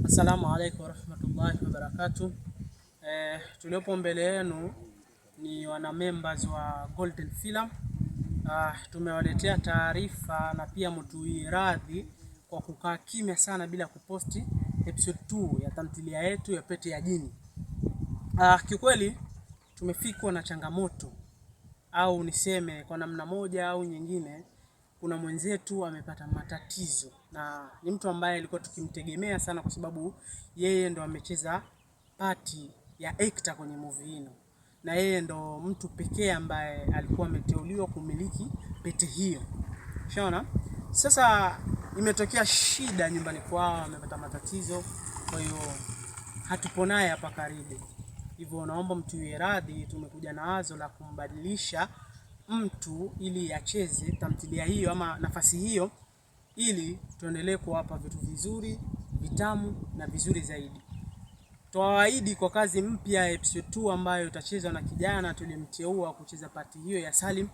Assalamu alaikum warahmatullahi wabarakatuh. Tuliopo mbele yenu ni wana members wa Golden Film. Tumewaletea taarifa na pia mtuiradhi kwa kukaa kimya sana bila kuposti episode 2 ya tamthilia yetu ya Pete ya Jini. Kiukweli tumefikwa na changamoto, au niseme kwa namna moja au nyingine, kuna mwenzetu amepata matatizo, na ni mtu ambaye alikuwa tukimtegemea sana kwa sababu yeye ndo amecheza party ya actor kwenye movie hino, na yeye ndo mtu pekee ambaye alikuwa ameteuliwa kumiliki pete hiyo. Unaona? Sasa imetokea shida nyumbani kwao, amepata matatizo, kwa hiyo hatupo naye hapa karibu. Hivyo naomba mtuwie radhi, tumekuja na wazo la kumbadilisha mtu ili acheze tamthilia hiyo ama nafasi hiyo, ili tuendelee kuwapa vitu vizuri, vitamu na vizuri zaidi. Tuwaahidi kwa kazi mpya episode 2 ambayo itachezwa na kijana tulimteua kucheza pati hiyo ya Salim.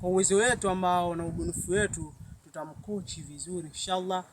Kwa uwezo wetu ambao na ubunifu wetu tutamkochi vizuri inshallah,